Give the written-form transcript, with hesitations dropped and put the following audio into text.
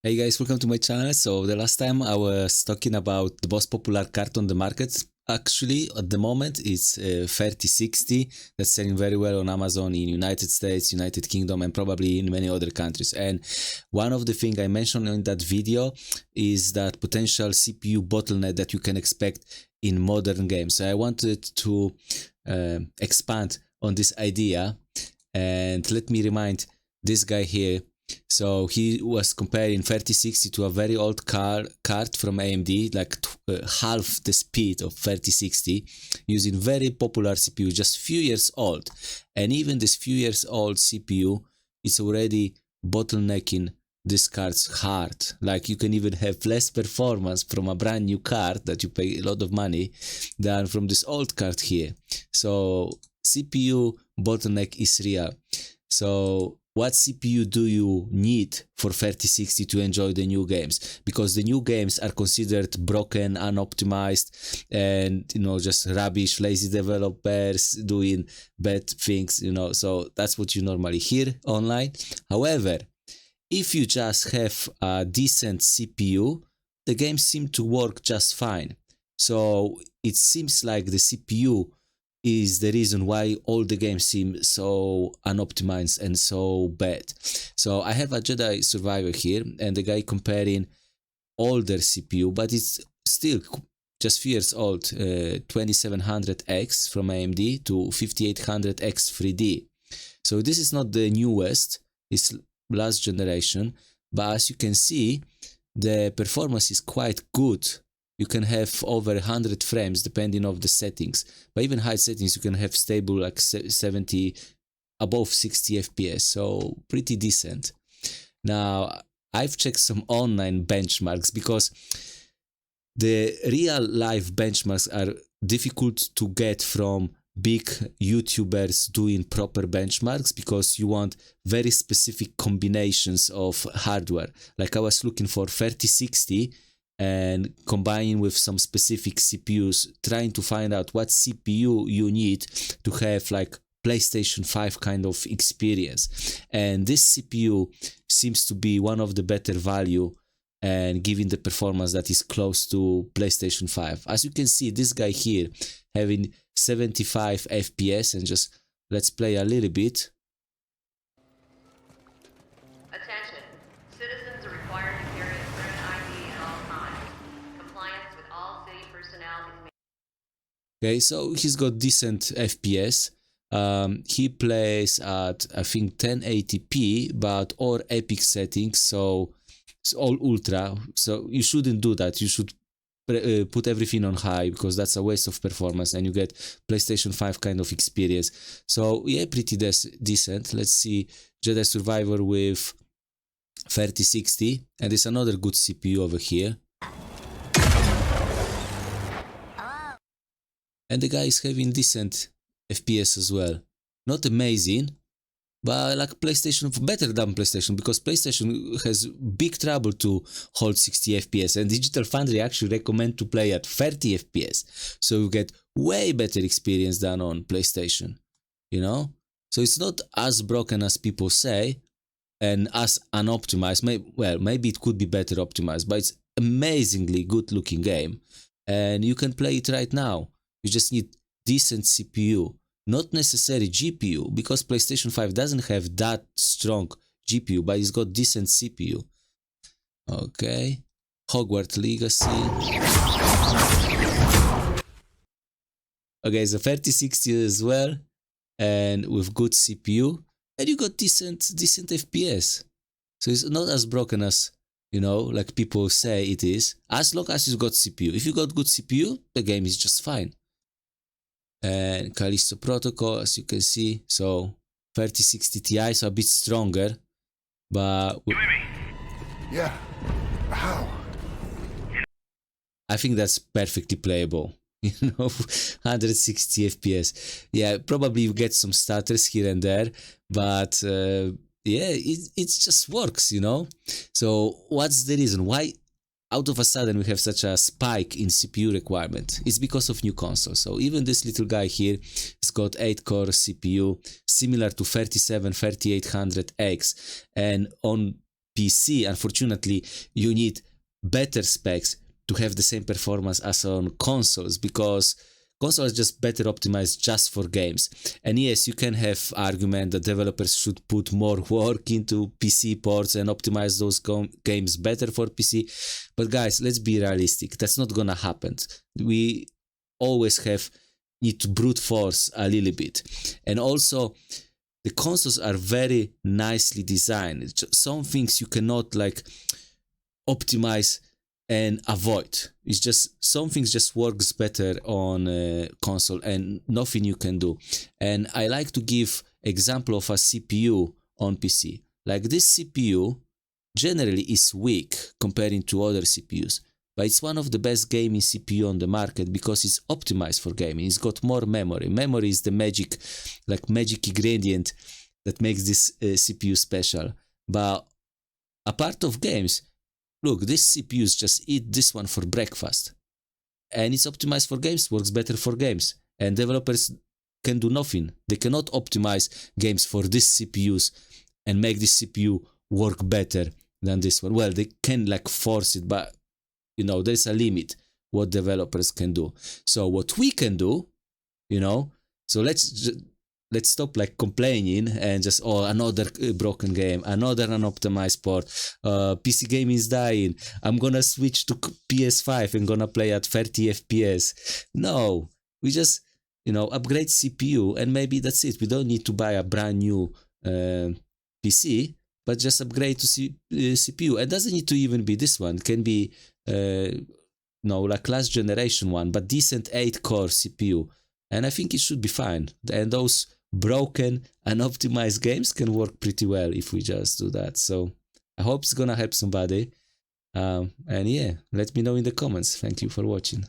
Hey guys, welcome to my channel. So the last time I was talking about the most popular card on the market. Actually, at the moment, it's 3060 that's selling very well on Amazon in United States, United Kingdom, and probably in many other countries. And one of the things I mentioned in that video is that potential CPU bottleneck that you can expect in modern games. So I wanted to expand on this idea, and let me remind this guy here. So he was comparing 3060 to a very old card from AMD, like half the speed of 3060, using very popular CPU, just few years old. And even this few years old CPU is already bottlenecking this card's hard. Like you can even have less performance from a brand new card that you pay a lot of money than from this old card here. So CPU bottleneck is real. So what CPU do you need for 3060 to enjoy the new games? Because the new games are considered broken, unoptimized, and just rubbish, lazy developers doing bad things, so that's what you normally hear online. However, if you just have a decent CPU, the games seem to work just fine. So it seems like the CPU is the reason why all the games seem so unoptimized and so bad. So I have a Jedi Survivor here, and the guy comparing older CPU, but it's still just few years old, 2700X from AMD to 5800X 3D. So this is not the newest, it's last generation, but as you can see, the performance is quite good. You can have over 100 frames depending on the settings, but even high settings you can have stable like 70, above 60 FPS, so pretty decent. Now I've checked some online benchmarks because the real life benchmarks are difficult to get from big YouTubers doing proper benchmarks, because you want very specific combinations of hardware. Like I was looking for 3060 and combining with some specific CPUs, trying to find out what CPU you need to have like PlayStation 5 kind of experience. And this CPU seems to be one of the better value and giving the performance that is close to PlayStation 5. As you can see, this guy here having 75 FPS, and just let's play a little bit. Attention. Citizens are required to carry a current ID at all times. Compliance with all city personnel is made. Okay, so he's got decent FPS. He plays at, I think, 1080p, but all epic settings, so it's all ultra. So you shouldn't do that. You should put everything on high, because that's a waste of performance and you get PlayStation 5 kind of experience. So yeah, pretty decent. Let's see Jedi Survivor with 3060, and there's another good CPU over here. And the guy is having decent FPS as well. Not amazing, but like PlayStation, better than PlayStation, because PlayStation has big trouble to hold 60 FPS, and Digital Foundry actually recommend to play at 30 FPS, so you get way better experience than on PlayStation, So it's not as broken as people say, and as unoptimized. Maybe it could be better optimized, but it's amazingly good looking game, and you can play it right now. You just need decent CPU. Not necessarily GPU, because PlayStation 5 doesn't have that strong GPU, but it's got decent CPU. Okay, Hogwarts Legacy. Okay, so 3060 as well, and with good CPU, and you got decent FPS. So it's not as broken as, like people say it is, as long as you got CPU. If you got good CPU, the game is just fine. And Callisto Protocol, as you can see, so 3060 Ti, so a bit stronger, but yeah, how? I think that's perfectly playable. 160 FPS. Yeah, probably you get some stutters here and there, but yeah, it just works, So what's the reason why out of a sudden we have such a spike in CPU requirement? It's because of new consoles. So even this little guy here has got 8-core CPU, similar to 3800X, and on PC, unfortunately, you need better specs to have the same performance as on consoles, because consoles are just better optimized just for games. And yes, you can have argument that developers should put more work into PC ports and optimize those games better for PC. But guys, let's be realistic. That's not gonna happen. We always need to brute force a little bit. And also, the consoles are very nicely designed. Some things you cannot like optimize and avoid. It's just some things just works better on console and nothing you can do. And I like to give example of a CPU on PC. Like this CPU generally is weak comparing to other CPUs, but it's one of the best gaming CPU on the market because it's optimized for gaming. It's got more memory. Memory is the magic ingredient that makes this CPU special. But apart of games, look, this CPUs just eat this one for breakfast. And it's optimized for games, works better for games. And developers can do nothing. They cannot optimize games for these CPUs and make this CPU work better than this one. Well, they can like force it, but you know, there's a limit what developers can do. So what we can do, you know, so let's stop like complaining and just, oh, another broken game, another unoptimized port, PC gaming is dying, I'm gonna switch to PS5 and gonna play at 30 FPS. No, we just, you know, upgrade CPU and maybe that's it. We don't need to buy a brand new PC, but just upgrade to CPU. It doesn't need to even be this one. It can be like last generation one, but decent 8-core CPU. And I think it should be fine. And those broken and optimized games can work pretty well if we just do that. So I hope it's gonna help somebody. And yeah, let me know in the comments. Thank you for watching.